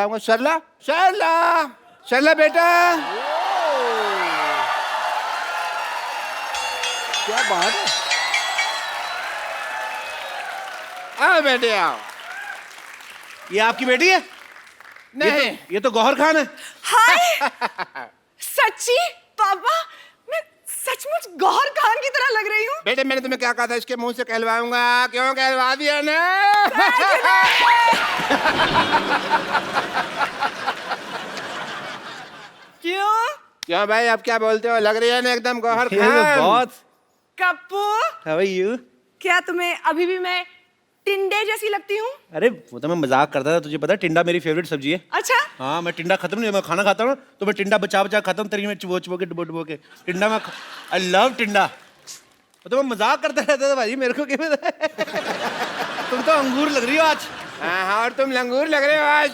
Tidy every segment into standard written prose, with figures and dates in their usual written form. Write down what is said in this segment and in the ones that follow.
खिलाऊंगा। सरला सरला सरला बेटा, क्या बात है। आओ बेटे आओ। ये आपकी बेटी है? नहीं, ये तो गौहर खान है। हाय सच्ची पापा, मैं सचमुच गौहर खान की तरह लग रही हूँ। बेटे मैंने तुम्हें क्या कहा था, इसके मुंह से कहलवाऊंगा। क्यों कहलवा दिया ना? क्यों भाई, आप क्या बोलते हो? लग रही है ना एकदम गौहर खान। बहुत। Kappu, How are you? क्या तुम्हें अभी भी मैं टिंडे जैसी लगती हूँ? अरे वो तो मैं मजाक करता था, तुझे पता है टिंडा मेरी फेवरेट सब्जी है। अच्छा। हाँ, मैं टिंडा खत्म नहीं, मैं खाना खाता हूँ तो मैं टिंडा बचा बचा खाता हूँ, तेरी में चुबो चुबो के डुबो डुबो के टिंडा में। आई लव टिंडा। तो मैं मजाक करता रहता था भाई, मेरे को क्या पता है। तुम तो अंगूर लग रही हो आज। हाँ, और तुम लंगूर लग रहे हो आज।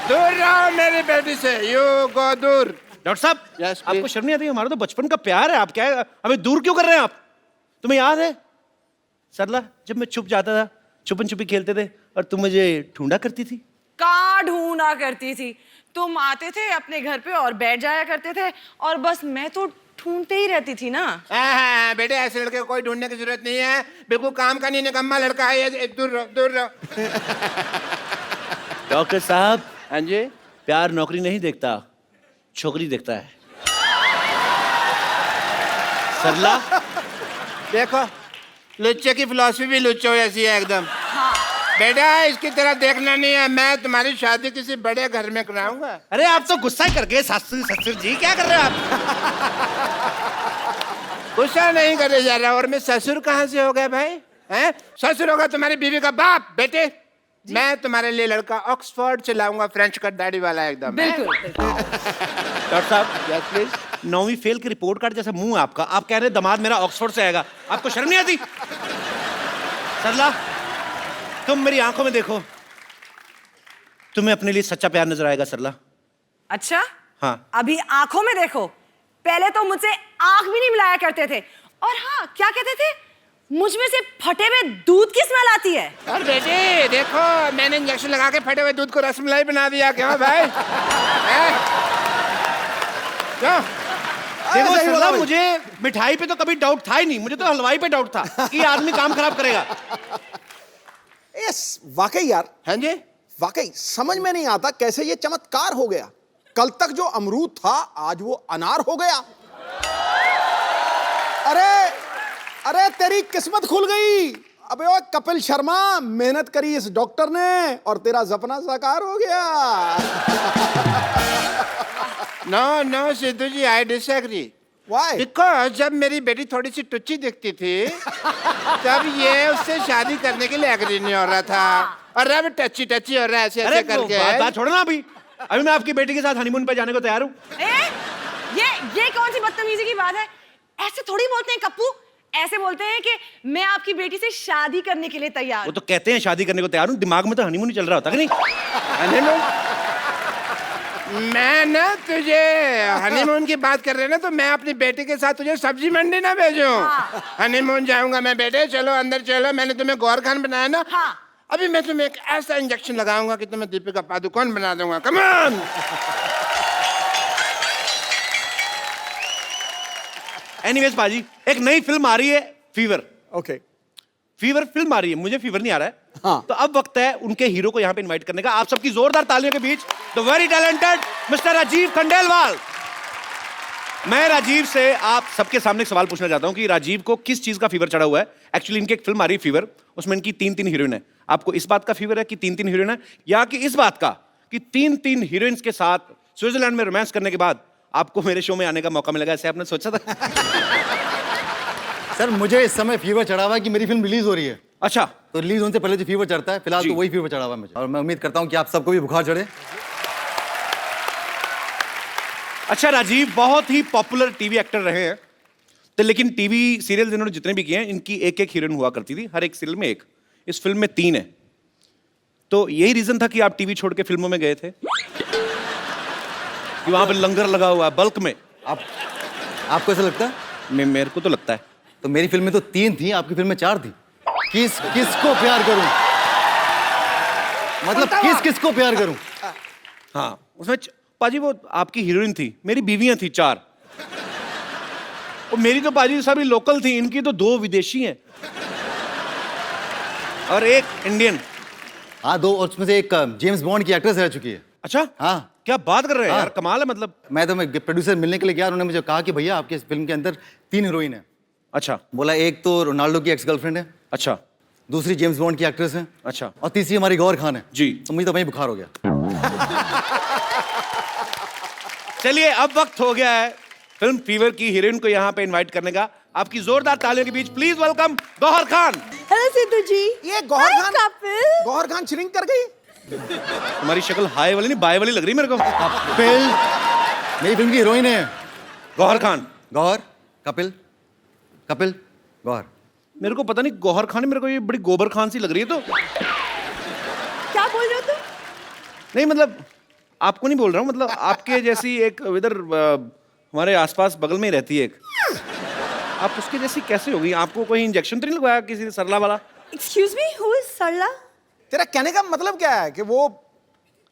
दूर रहो मेरी बेटी से, यू गो दूर। डॉक्टर साहब, Yes, आपको please. शर्म नहीं आती? हमारा तो बचपन का प्यार है, आप क्या हमें दूर क्यों कर रहे हैं आप? तुम्हें याद है सरला, जब मैं छुप जाता था, छुपन छुपी खेलते थे और तुम मुझे ढूंढा करती थी? कहाँ ढूंढा करती थी, तुम आते थे अपने घर पे और बैठ जाया करते थे और बस मैं तो ढूंढते ही रहती थी ना। हाँ, बेटे ऐसे लड़के को कोई ढूंढने की जरूरत नहीं है, बिल्कुल काम का नहीं, निकम्मा लड़का है ये। दूर रहो, दूर रहो। डॉक्टर साहब, हाँ जी। प्यार नौकरी नहीं देखता, छोकरी देखता है। सरला, देखो लुच्चे की फिलॉसफी भी लुच्चो जैसी है एकदम। बेटा इसकी तरह देखना नहीं है, मैं तुम्हारी शादी किसी बड़े घर में कराऊंगा। अरे आप तो गुस्सा ही कर गए ससुर ससुर जी, क्या कर रहे हो आप? गुस्सा नहीं करे जा रहा, और मैं ससुर कहाँ से हो गया भाई? हैं? ससुर होगा तुम्हारी बीवी का बाप। बेटे मैं तुम्हारे लिए लड़का ऑक्सफोर्ड से लाऊंगा, फ्रेंच कट दाढ़ी वाला एकदम। बिल्कुल। डॉक्टर साहब, यस प्लीज। 9वीं फेल की रिपोर्ट कार्ड जैसा मुंह है आपका, आप कह रहे हैं दामाद मेरा ऑक्सफोर्ड से आएगा, आपको शर्म नहीं आती? सरला, तुम मेरी आंखों में देखो, तुम्हें अपने लिए सच्चा प्यार नजर आएगा सरला। अच्छा हाँ। अभी आंखों में देखो, पहले तो मुझसे आंख भी नहीं मिलाया करते थे, और हाँ क्या कहते थे, मुझ में से फटे हुए दूध की स्मेल आती है। और बेटे देखो मैंने इंजेक्शन लगा के फटे हुए दूध को रसमलाई बना दिया। क्यों भाई? हैं? क्यों? देखो सरला, मुझे मिठाई पे तो कभी डाउट था ही नहीं, मुझे तो हलवाई पे डाउट था कि ये आदमी काम खराब करेगा। यस, वाकई यार। हाँ जी। वाकई समझ में नहीं आता कैसे ये चमत्कार हो गया। कल तक जो अमरूद था आज वो अनार हो गया। अरे अरे तेरी किस्मत खुल गई। अबे ओ कपिल शर्मा, मेहनत करी इस डॉक्टर ने और तेरा सपना साकार हो गया। No no Sidhu ji, I disagree. Why? Because जब मेरी बेटी थोड़ी सी टुच्ची दिखती थी तब ये उससे शादी करने के लिए एग्री नहीं हो रहा था, और अब टच्ची टच्ची हो रहा है ऐसे ऐसे करके। बात छोड़ो ना अभी मैं आपकी बेटी के साथ हनीमून पे जाने को तैयार हूँ। ये कौन सी बदतमीजी की बात है? ऐसे थोड़ी बोलते हैं कप्पू, ऐसे बोलते हैं कि मैं आपकी बेटी से शादी करने के लिए तैयार। वो तो कहते हैं शादी करने को तैयार हूँ, दिमाग में तो हनीमून ही चल रहा होता कि नहीं? हनीमून? मैं ना तुझे हनीमून की बात कर रहे ना, तो मैं अपनी बेटी के साथ तुझे सब्जी मंडी ना भेजूं। हनीमून जाऊंगा मैं। बेटे चलो अंदर चलो, मैंने तुम्हें गौहर खान बनाया ना। हाँ। अभी मैं तुम्हें एक ऐसा इंजेक्शन लगाऊंगा कि तुम्हें दीपिका पादुकोण बना दूंगा। Come on. एनीवेज पाजी, एक नई फिल्म आ रही है, फीवर। ओके। फीवर फिल्म आ रही है, मुझे फीवर नहीं आ रहा है। हाँ। तो अब वक्त है उनके हीरो को यहाँ पे इनवाइट करने का। आप सबकी जोरदार तालियों के बीच the very talented mister Rajiv Khandelwal. मैं राजीव से आप सबके सामने एक सवाल पूछना चाहता हूँ कि राजीव को किस चीज का फीवर चढ़ा हुआ है। एक्चुअली इनकी एक फिल्म आ रही है फीवर, उसमें इनकी 3-3 हीरोइन है। आपको इस बात का फीवर है कि 3-3 हीरोइन है, या कि इस बात का कि 3-3 हीरोइंस के साथ स्विट्जरलैंड में रोमांस करने के बाद आपको मेरे शो में आने का मौका मिलेगा, ऐसे आपने सोचा था? सर मुझे इस समय फीवर चढ़ा हुआ है कि मेरी फिल्म रिलीज हो रही है, अच्छा, तो रिलीज होने से पहले जो फीवर चढ़ता है, फिलहाल तो वही फीवर चढ़ा हुआ है मुझे, और मैं उम्मीद करता हूँ कि आप सबको भी बुखार चढ़े। अच्छा राजीव बहुत ही पॉपुलर टीवी एक्टर रहे हैं, तो लेकिन टीवी सीरियल इन्होंने जितने भी किए हैं, इनकी एक एक हीरोइन हुआ करती थी, हर एक सीरियल में एक। इस फिल्म में 3 है, तो यही रीजन था कि आप टीवी छोड़ के फिल्मों में गए थे कि वहां पे लंगर लगा हुआ है बल्क में। आपको ऐसा लगता है? मेरे को तो लगता है। तो मेरी फिल्म में तो 3 थी, आपकी फिल्म में 4 थी। किसको प्यार करूं? मतलब किस किस को प्यार करूं? हाँ उसमें पाजी वो आपकी हीरोइन थी, मेरी बीवियां थी 4, और मेरी तो पाजी सभी लोकल थी, इनकी तो 2 विदेशी हैं और एक इंडियन। हाँ 2, और उसमें से एक जेम्स बॉन्ड की एक्ट्रेस रह चुकी है। अच्छा हाँ क्या बात कर रहे हैं हाँ। यार, कमाल है मतलब। मैं प्रोड्यूसर मिलने के लिए गया, उन्होंने मुझे कहा कि भैया आपके इस फिल्म के अंदर 3 हीरोइन है। अच्छा बोला एक तो रोनाल्डो की एक्स गर्लफ्रेंड है, अच्छा दूसरी जेम्स बॉन्ड की एक्ट्रेस है, अच्छा और तीसरी हमारी गौहर खान है। जी। तो मुझे तो वहीं बुखार हो गया। चलिए अब वक्त हो गया है फिल्म फीवर की हीरोइन को यहाँ पे इनवाइट करने का। आपकी जोरदार तालियों के बीच please welcome Gauhar Khan. Hello Sidhu ji. ये Gauhar Hi, Khan, couple. Gauhar Khan shrink कर गई। तुम्हारी शक्ल हाई वाली नहीं बाय वाली लग रही मेरे को। कपिल मेरी फिल्म की हीरोइन है। गौहर खान। गौहर कपिल कपिल गौहर। मेरे को पता नहीं गौहर खान, मेरे को ये बड़ी गोबर खान सी लग रही है। तो क्या बोल रहे हो तुम? नहीं मतलब आपको नहीं बोल रहा हूँ, मतलब आपके जैसी एक इधर हमारे आसपास बगल में ही रहती है एक, आप उसके जैसी कैसे हो गई? आपको कोई इंजेक्शन तो नहीं लगवाया किसी ने सरला वाला? Excuse me, who is सरला? तेरा कहने का मतलब क्या है कि वो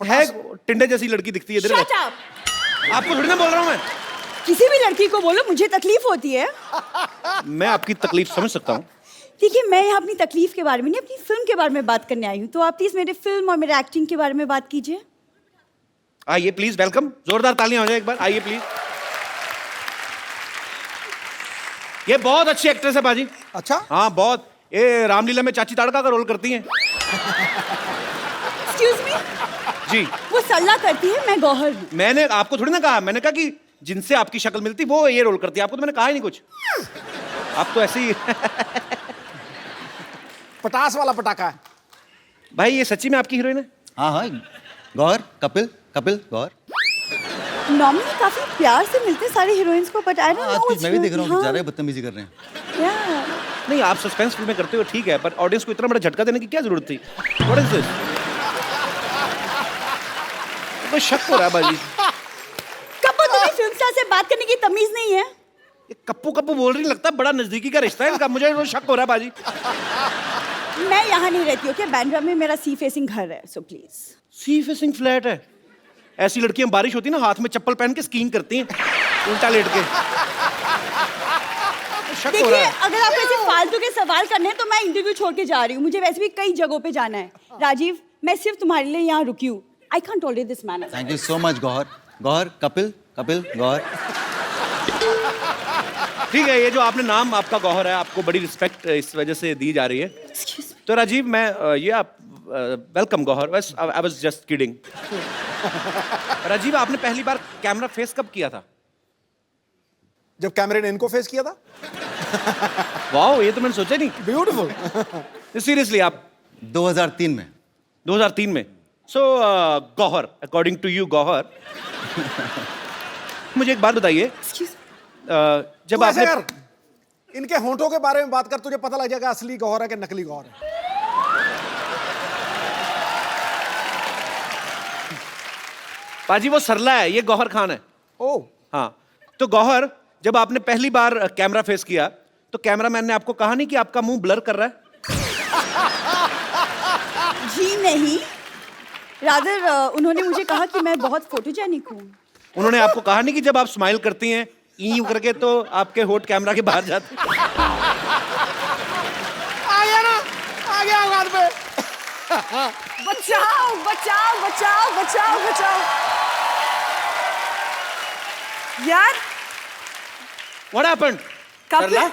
है टिंडे जैसी लड़की दिखती है इधर। Shut up. आपको थोड़ी ना बोल रहा हूँ मैं। किसी भी लड़की को बोलो मुझे तकलीफ होती है। मैं आपकी तकलीफ समझ सकता हूँ। देखिए मैं यहाँ अपनी तकलीफ के बारे में नहीं, अपनी फिल्म के बारे में बात करने आई हूँ, तो आप प्लीज मेरे फिल्म और मेरे एक्टिंग के बारे में बात कीजिए। आइए प्लीज, वेलकम, जोरदार तालियां हो जाए एक बार, आइए प्लीज। ये बहुत अच्छी एक्ट्रेस है बाजी। अच्छा हाँ बहुत, ये रामलीला में चाची ताड़का का रोल करती हैं। Excuse me, जी वो सरला करती है, मैं गौहर हूँ। मैंने आपको थोड़ी ना कहा, मैंने कहा कि जिनसे आपकी शक्ल मिलती वो ये रोल करती है। आपको तो मैंने कहा ही नहीं कुछ, आप तो ऐसे ही। पटास वाला पटाखा है। भाई ये सच्ची में आपकी हीरोइन है? हाँ हाँ गौहर कपिल कपिल गौहर। नॉर्मली काफी प्यार से मिलते हैं सारे हीरोइंस को, बट आई डोंट नो। आज मैं भी देख रहा हूँ ज़्यादा बदतमीजी कर रहे हैं। नहीं आप सस्पेंस फिल्में करते हो ठीक है, पर ऑडियंस को इतना बड़ा झटका देने की क्या जरूरत थी? What is this? कोई शक हो रहा है बाजी। कब तुम्हें फिल्म स्टार से बात करने की तमीज नहीं है? ये कप्पू कप्पू बोल रही, लगता है बड़ा नजदीकी का रिश्ता है इनका, मुझे तो शक हो रहा है बाजी। मैं यहाँ नहीं रहती, ओके? बैंड्रा में मेरा सी फेसिंग घर है, so please. Sea facing flat है? ऐसी लड़कियां बारिश होती है ना हाथ में चप्पल पहन के स्कीइंग करती हैं उल्टा लेट के। शक हो देखिए रहा है। अगर आप ऐसे फालतू के सवाल करने हैं तो मैं इंटरव्यू छोड़ के जा रही हूँ, मुझे वैसे भी कई जगहों पे जाना है। राजीव मैं सिर्फ तुम्हारे लिए यहाँ रुकी हूँ। I can't tolerate this man. Thank you so much Gauhar. Gauhar Kapil Kapil Gauhar. ठीक है, ये जो आपने नाम आपका गौहर है, आपको बड़ी रिस्पेक्ट इस वजह से दी जा रही है। तो राजीव मैं ये आप वेलकम गौहर, बस I was just kidding. Rajiv आपने पहली बार कैमरा फेस कब किया था? जब कैमरे ने इनको फेस किया था। वाओ, ये तो मैंने सोचा नहीं। ब्यूटीफुल। सीरियसली आप 2003 में। 2003 में। So Gauhar, according to you Gauhar, मुझे एक बात बताइए, जब तू ऐसे आपने कर, इनके होंठों के बारे में बात कर, तुझे पता लग जाएगा असली गौहर है कि नकली गौहर है। पाजी वो सरला है, ये गौहर खान है। ओ हाँ तो गौहर, जब आपने पहली बार कैमरा फेस किया तो कैमरामैन ने आपको कहा नहीं कि आपका मुंह ब्लर कर रहा है? जी नहीं, रादर उन्होंने मुझे कहा कि मैं बहुत फोटोजेनिक हूँ। उन्होंने आपको कहा नहीं कि जब आप स्माइल करती हैं यूं करके तो आपके होठ कैमरा के बाहर जाते हैं? आ गया ना, आ गया बात पे। बचाओ बचाओ बचाओ बचाओ बचाओ यार। What happened? सरला?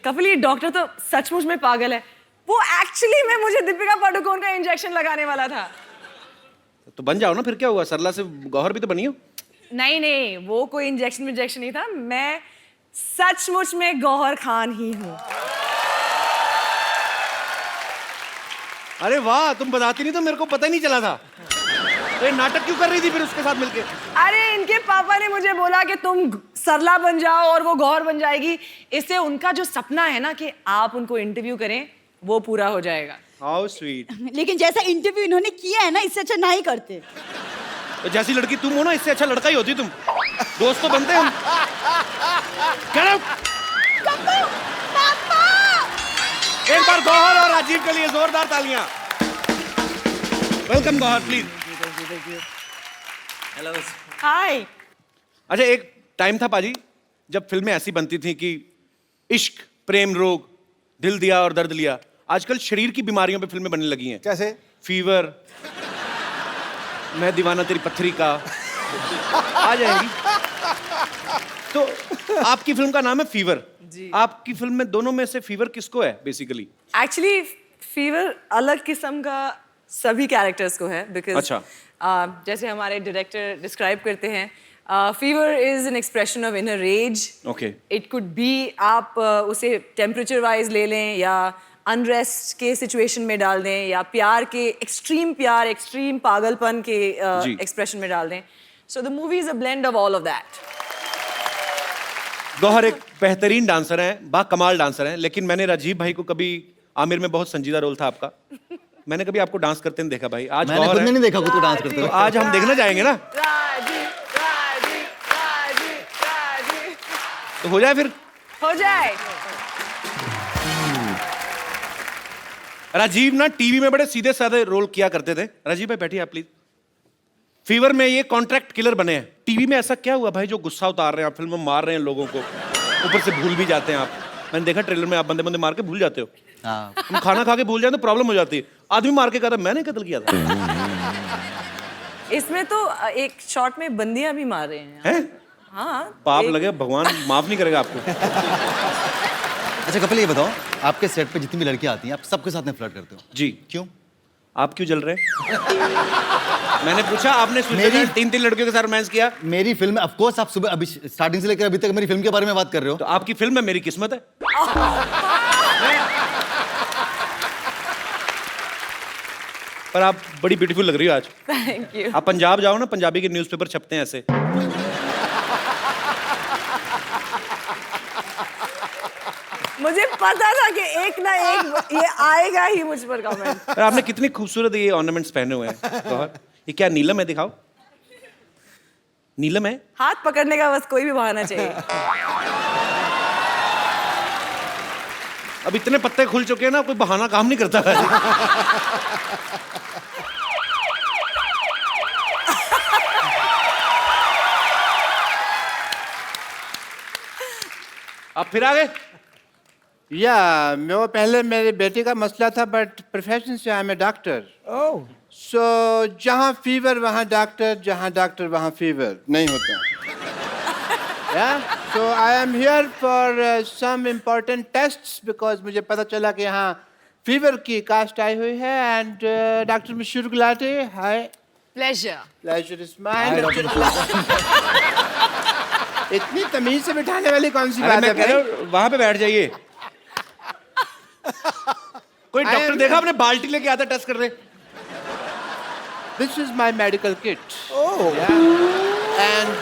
कपिल ये डॉक्टर तो सचमुच में पागल है। वो एक्चुअली में मुझे दीपिका पादुकोण का इंजेक्शन लगाने वाला था। तो बन जाओ ना, फिर क्या हुआ? सरला से गौहर भी तो बनी हो। नहीं नहीं, वो कोई इंजेक्शन नहीं था, मैं सचमुच में गौहर खान ही हूँ। अरे वाह, तुम बताती नहीं तो मेरे को पता ही नहीं चला था। तो ये नाटक क्यों कर रही थी फिर उसके साथ मिलके? अरे इनके पापा ने मुझे बोला कि तुम सरला बन जाओ और वो गौहर बन जाएगी, इससे उनका जो सपना है ना कि आप उनको इंटरव्यू करें वो पूरा हो जाएगा। How sweet. लेकिन जैसा इंटरव्यू इन्होंने किया है ना, इससे अच्छा ना ही करते। तो जैसी लड़की तुम हो ना, इससे अच्छा लड़का ही होती तुम। दोस्त तो बनते हम। Get out! एक बार गौहर और राजीव के लिए जोरदार तालियां। Welcome Gauhar please. हाय। अच्छा, एक टाइम था पाजी जब फिल्में ऐसी बनती थी कि इश्क, प्रेम रोग, दिल दिया और दर्द लिया। आजकल शरीर की बीमारियों पे फिल्में बनने लगी हैं। कैसे? फीवर, मैं दीवाना तेरी पत्थरी का, आ जाएगी। तो आपकी फिल्म का नाम है फीवर। जी। आपकी फिल्म में दोनों में से फीवर किसको है बेसिकली? एक्चुअली फीवर अलग किस्म का सभी कैरेक्टर्स को है बिकॉज अच्छा। जैसे हमारे डायरेक्टर डिस्क्राइब करते हैं, fever is an expression of inner rage. Okay. It could be आप उसे टेम्परेचर वाइज ले लें या अनरेस्ट के सिचुएशन में डाल दें या प्यार के एक्सट्रीम पागलपन के जी। एक्सप्रेशन में डाल दें। So the movie is a blend of all of that. Gauhar एक बेहतरीन डांसर हैं, बाकमाल डांसर हैं, लेकिन मैंने राजीव भाई को कभी, आमिर में बहुत संजीदा रोल था आपका, मैंने कभी आपको डांस करते नहीं देखा भाई। आज मैंने गौहर खुद है, नहीं देखा खुद को डांस करते तो हुए। आज हम देखने जाएंगे ना, तो हो जाए फिर। हो जाए। राजीव ना टीवी में बड़े सीधे साधे रोल किया करते थे। राजीव भाई बैठिए आप प्लीज। फीवर में ये कॉन्ट्रैक्ट किलर बने हैं। टीवी में ऐसा क्या हुआ भाई जो गुस्सा उतार रहे हैं आप, फिल्म में मार रहे हैं लोगों को, ऊपर से भूल भी जाते हैं आप। मैंने देखा ट्रेलर में आप बंदे बंदे मार के भूल जाते हो। हाँ। हम खाना खा के भूल जाए तो प्रॉब्लम हो जाती है। आदमी मार के कहता मैंने कत्ल किया था। इसमें तो एक शॉट में बंदियां भी मार रहे हैं। हैं? हाँ। पाप एक- लगे, भगवान माफ नहीं करेगा आपको। अच्छा कपिल, ये बताओ, आपके सेट पे जितनी भी लड़कियां आती हैं आप सबके साथ में फ्लर्ट करते हो? जी। क्यों? आप क्यों जल रहे हैं? मैंने पूछा, आपने मेरी- तीन लड़कियों के साथ रोमांस किया, मेरी फिल्म में, ऑफ कोर्स आप सुबह अभी स्टार्टिंग से लेकर अभी तक मेरी फिल्म के बारे में बात कर रहे हो। तो आपकी फिल्म में मेरी किस्मत है। पर आप बड़ी ब्यूटीफुल लग रही हो आज। Thank you. आप पंजाब जाओ ना, पंजाबी के न्यूज़पेपर छपते हैं ऐसे। मुझे पता था कि एक ना एक ये आएगा ही मुझ पर कमेंट। पर आपने कितनी खूबसूरत ये ऑर्नामेंट्स पहने हुए हैं गौहर। ये क्या नीलम है? दिखाओ। नीलम है? हाथ पकड़ने का बस कोई भी बहाना चाहिए। अब इतने पत्ते खुल चुके हैं ना, कोई बहाना काम नहीं करता है। आप फिर आ गए? या वो पहले मेरी बेटी का मसला था, बट प्रोफेशन से आई एम ए डॉक्टर। ओह, सो जहाँ फीवर वहाँ डॉक्टर, जहाँ डॉक्टर वहाँ फीवर नहीं होता। या so I am here for some important tests because मुझे पता चला कि यहाँ फीवर की कास्ट आई हुई है। एंड डॉक्टर मशहूर गुलाटी, हाय। प्लेजर। Pleasure is mine. इतनी तमीज से बिठाने वाली कौन सी अरे बात मैं है कह रहा भाई? हूं, वहां पे बैठ जाइए। कोई I डॉक्टर am- देखा आपने बाल्टी लेके आता टेस्ट कर रहे? This is my medical kit. Oh. Yeah. And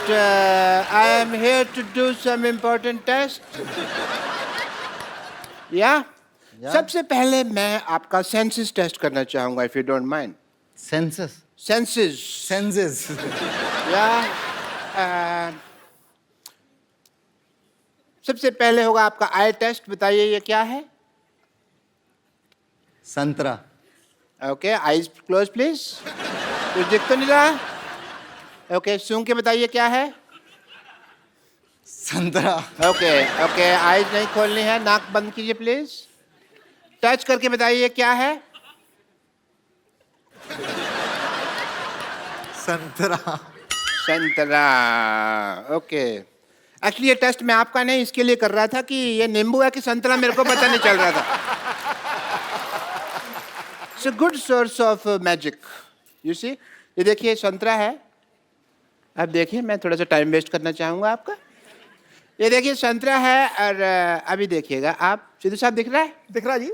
I am here to do some important tests. Yeah. सबसे पहले मैं आपका सेंसेस टेस्ट करना चाहूंगा, if you don't mind. Census? Senses. Senses? Yeah. सबसे पहले होगा आपका आई टेस्ट। बताइए ये क्या है? संतरा। Okay, eyes close please. कुछ दिख तो नहीं रहा? ओके, सूंघ के बताइए क्या है? संतरा। ओके ओके, आईज नहीं खोलनी है, नाक बंद कीजिए प्लीज। टच करके बताइए क्या है? संतरा। संतरा। ओके, एक्चुअली ये टेस्ट मैं आपका नहीं इसके लिए कर रहा था कि ये नींबू है कि संतरा, मेरे को पता नहीं चल रहा था। It's a good source of magic, you see. ये देखिए संतरा है। अब देखिए, मैं थोड़ा सा टाइम वेस्ट करना चाहूंगा आपका। ये देखिए संतरा है, और अभी देखिएगा आप। सिद्धू साहब दिख रहा है? दिख रहा जी?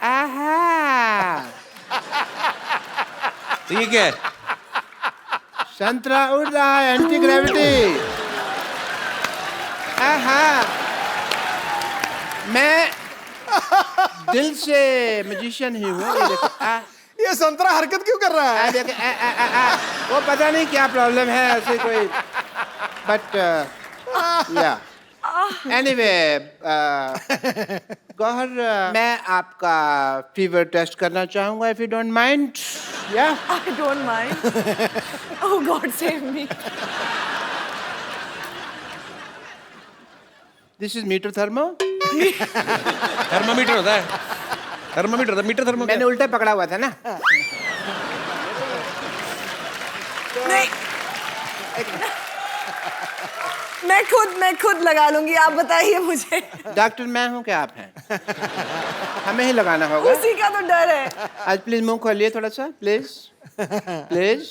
आहा, तो ये क्या है? संतरा उड़ रहा है, एंटी ग्रेविटी। आहा, मैं दिल से मैजिशियन ही हूँ। ये देखो, ये संतरा हरकत क्यों कर रहा है? देखो, वो पता नहीं क्या प्रॉब्लम है ऐसे कोई, बट या एनीवे गौहर मैं आपका फीवर टेस्ट करना चाहूंगा इफ यू डोंट माइंड या I don't mind. Oh God, save me. This is meter thermo thermometer होता है, थर्मामीटर होता है, मीटर थर्मो मैंने उल्टा पकड़ा हुआ था ना नहीं, मैं खुद लगा लूंगी, आप बताइए मुझे। डॉक्टर मैं हूँ क्या आप हैं हमें ही लगाना होगा उसी का तो डर है। आज प्लीज मुंह खोलिए थोड़ा सा प्लीज प्लीज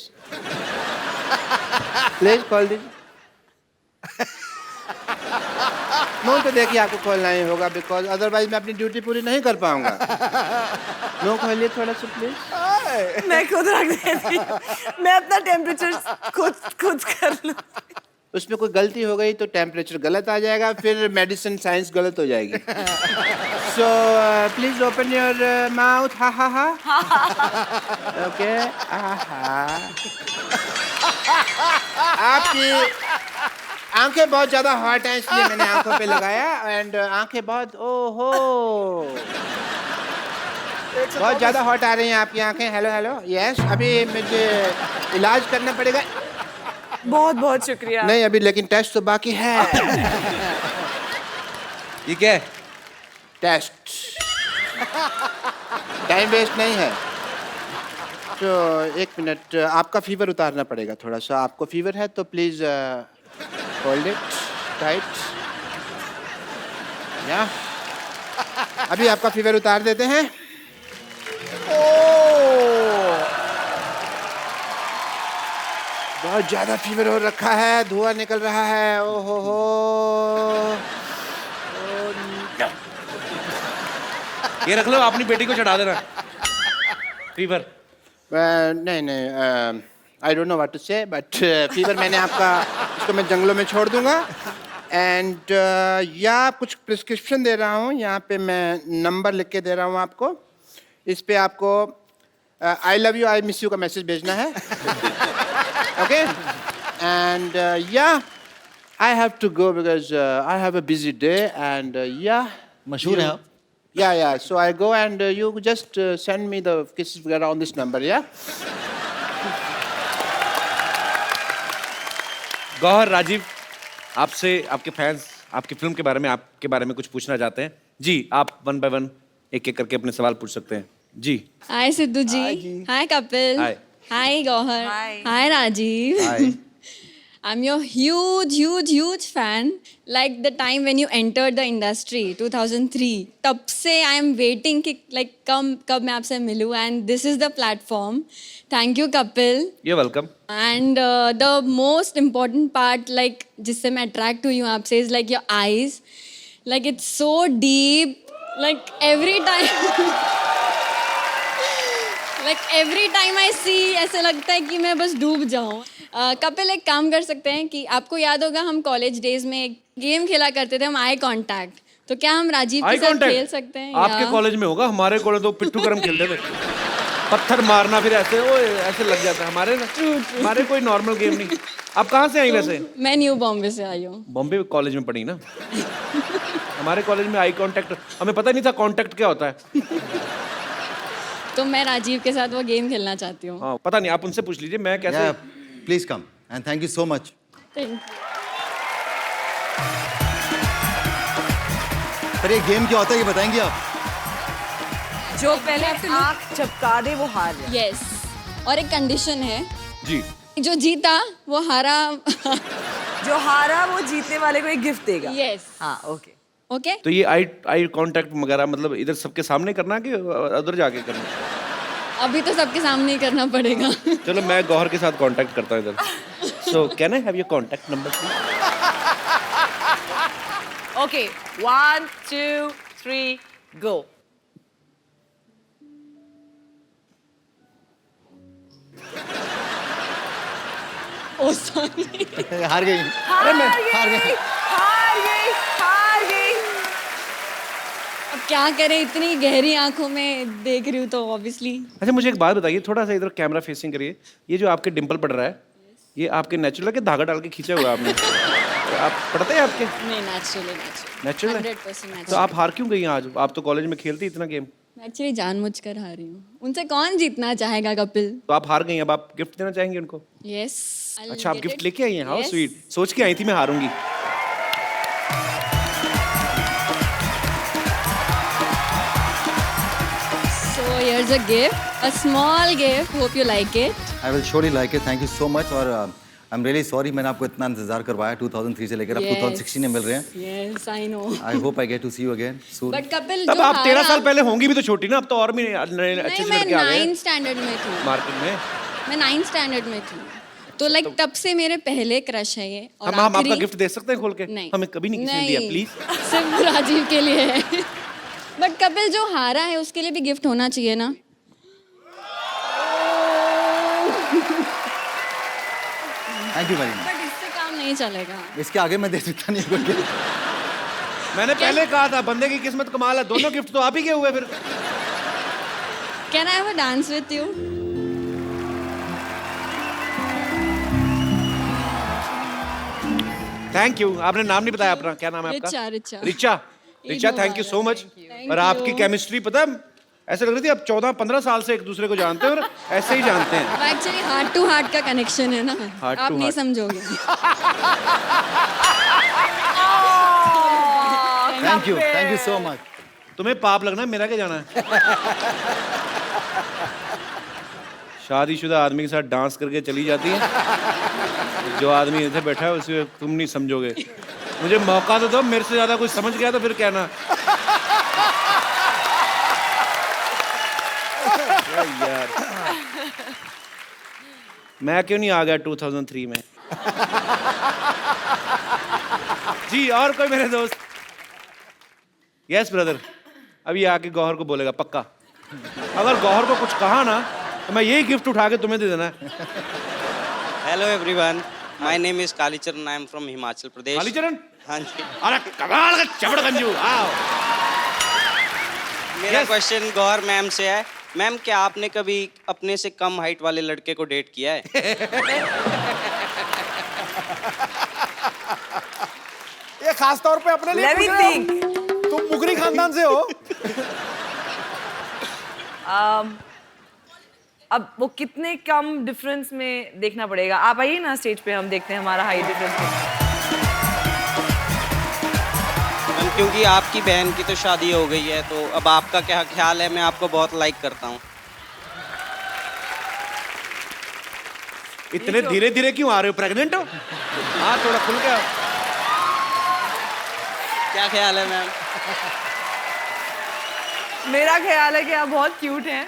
प्लीज खोल दीजिए मुंह तो देखिए आपको खोलना ही होगा बिकॉज अदरवाइज मैं अपनी ड्यूटी पूरी नहीं कर पाऊंगा मुंह खोलिए थोड़ा सा प्लीज मैं खुद रख देती हूँ। मैं अपना टेम्परेचर खुद कर लूँ। उसमें कोई गलती हो गई तो टेम्परेचर गलत आ जाएगा फिर मेडिसिन साइंस गलत हो जाएगी so please open your mouth हा हा हा ओके आपकी आंखें बहुत ज्यादा हॉट हैं इसलिए मैंने आंखों पे लगाया एंड आंखें बहुत ओहो बहुत ज्यादा हॉट आ रही हैं आपकी आंखें हेलो हेलो यस अभी मुझे इलाज करना पड़ेगा बहुत बहुत शुक्रिया। नहीं अभी लेकिन टेस्ट तो बाकी है ये क्या है? टेस्ट टाइम वेस्ट नहीं है तो एक मिनट आपका फीवर उतारना पड़ेगा थोड़ा सा आपको फीवर है तो प्लीज होल्ड इट टाइट या अभी आपका फीवर उतार देते हैं बहुत ज्यादा फीवर हो रखा है धुआं निकल रहा है ओहो हो ये रख लो, अपनी बेटी को चढ़ा देना फीवर। नहीं I don't know what to say but fever मैंने आपका इसको मैं जंगलों में छोड़ दूंगा एंड या कुछ प्रिस्क्रिप्शन दे रहा हूँ यहाँ पे मैं नंबर लिख के दे रहा हूँ आपको इस पे आपको I love you I miss you का मैसेज भेजना है ओके एंड या I have to go because I have a busy day and या मशहूर हैं आप yeah so I go and you just send me the kisses were on this number yeah Gauhar Rajiv आपसे आपके फैंस आपकी फिल्म के बारे में आपके बारे में कुछ पूछना चाहते हैं जी आप वन बाय वन एक एक करके अपने सवाल पूछ सकते हैं जी। हाय सिद्धू जी हाय Kapil Hi. Hi Gauhar Hi. Hi Rajiv hi I'm your huge fan. Like the time when you entered the industry, 2003. तब से I am waiting कि like कब मैं आपसे मिलूँ and this is the platform. Thank you Kapil. You're welcome. And the most important part like जिससे मैं attract हुई हूँ आपसे is like your eyes. Like it's so deep. Like every time I see ऐसा लगता है कि मैं बस डूब जाऊँ। कपिल एक काम कर सकते हैं कि आपको याद होगा हम कॉलेज डेज में एक गेम खेला करते थे हम आई कांटेक्ट तो क्या हम राजीव के साथ खेल सकते हैं आपके कॉलेज में होगा, हमारे कॉलेज तो पिट्ठू गरम खेलते थे, पत्थर मारना फिर ऐसे ओए ऐसे लग जाता है हमारे कोई नॉर्मल गेम नहीं। आप कहाँ से आई वैसे? मैं न्यू बॉम्बे से आई हूँ। बॉम्बे कॉलेज में पढ़ी ना? हमारे कॉलेज में आई कांटेक्ट हमें पता नहीं था कांटेक्ट क्या होता है। तो मैं राजीव के साथ वो गेम खेलना चाहती हूँ। हाँ पता नहीं, आप उनसे पूछ लीजिए मैं कैसे। Please come and thank you so much. पर ये गेम क्या होता है ये बताएंगे आप? जो पहले आँख चपका दे वो हार जाए। यस और एक कंडीशन है जी जो जीता वो हारा। जो हारा वो जीतने वाले को एक गिफ्ट देगा। यस हाँ ओके ओके तो ये आई कांटेक्ट वगैरह मतलब इधर सबके सामने करना कि उधर जाके करना? अभी तो सबके सामने ही करना पड़ेगा। चलो मैं गौहर के साथ कांटेक्ट करता हूँ इधर। So can I have your contact number please? Okay 1 2 3 go. Oh sorry हार गई। हार गई। अब क्या करें इतनी गहरी आंखों में देख रही हूँ तो ऑब्वियसली। अच्छा मुझे एक बात बताइए, थोड़ा सा इधर कैमरा फेसिंग करिए। ये जो आपके डिंपल पड़ रहा है ये आपके नेचुरल है कि धागा डाल के खींचा हुआ है आपने? आप पढ़ते हैं आपके नहीं, नेचुरली नेचुरल है 100% तो नेचुरल। आप हार क्यों गई हैं आज? आप तो कॉलेज में खेलती इतना गेम। मैं एक्चुअली जानबूझकर हारी हूँ। उनसे कौन जीतना चाहेगा कपिल? तो आप हार गई, अब आप गिफ्ट देना चाहेंगे उनको? यस। अच्छा, आप गिफ्ट लेके आई हैं? How sweet. सोच के आई थी मैं हारूंगी। So here's a gift, a small gift. Hope you like it. I will surely like it, thank you so much. और आई एम रियली सॉरी मैंने आपको इतना इंतजार करवाया 2003 से लेकर अब 2016 में मिल रहे हैं। Yes, I know. I hope I get to see you again soon. But Kapil तब जो आप 13 साल हारा- पहले होंगी भी तो छोटी ना, अब तो और भी अच्छे नहीं, अच्छे मैं लड़के आ गए 9th स्टैंडर्ड में थी। मार्केट में। मैं 9th स्टैंडर्ड में थी। तो लाइक तब से मेरे पहले क्रश है ये। और हम आपका आखिरी- गिफ्ट दे सकते हैं खोल के? नहीं, हमें कभी नहीं किसी ने दिया, प्लीज। सिर्फ राजीव के लिए है। बट कपिल जो हारा है उसके लिए भी गिफ्ट होना चाहिए ना। Thank you very much. But इससे काम नहीं चलेगा। इसके आगे मैं दे सकता नहीं कोई gift। मैंने पहले कहा था बंदे की किस्मत कमाल है, दोनों गिफ्ट तो आप ही के हुए फिर। Can I have a dance with you? Thank you. आपने नाम नहीं बताया अपना, क्या नाम है आपका? Richa, Richa. Richa, Richa, thank you so much. और आपकी केमिस्ट्री पता है ऐसे लग रही थी आप 14-15 साल से एक दूसरे को जानते हैं और ऐसे ही जानते हैं। एक्चुअली हार्ट टू हार्ट का कनेक्शन है ना। Heart आप to नहीं heart. समझोगे। Thank you so much. तुम्हें पाप लगना है, मेरा क्या जाना है? शादीशुदा आदमी के साथ डांस करके चली जाती है, जो आदमी इधर बैठा है उसे तुम नहीं समझोगे। मुझे मौका तो दो, मेरे से ज्यादा कुछ समझ गया तो फिर कहना। यार मैं क्यों नहीं आ गया 2003 में? जी, और कोई मेरे दोस्त? यस ब्रदर, अभी आके गौहर को बोलेगा पक्का। अगर गौहर को कुछ कहा ना तो मैं यही गिफ्ट उठा के तुम्हें दे देना है। Hello everyone, my name is Kalicharan, I am from Himachal Pradesh. Kalicharan? हाँ जी। अरे कमाल का चबड़गंजू। आओ। मेरा Yes. क्वेश्चन गौर मैम से है। मैम, क्या आपने कभी अपने से कम हाइट वाले लड़के को डेट किया है? ये खास तौर पे अपने लिए Let me पूछ रहे हो? think. तुम मुगरी खानदान से हो? अब वो कितने कम डिफरेंस में देखना पड़ेगा। आप आइए ना स्टेज पे, हम देखते हैं हमारा हाइट डिफरेंस। मैम, क्योंकि आपकी बहन की तो शादी हो गई है, तो अब आपका क्या ख्याल है? मैं आपको बहुत लाइक करता हूँ। इतने धीरे धीरे क्यों आ रहे हो? प्रेग्नेंट हो? हाँ, थोड़ा खुल के आओ। क्या ख्याल है मैम? मेरा ख्याल है कि आप बहुत क्यूट हैं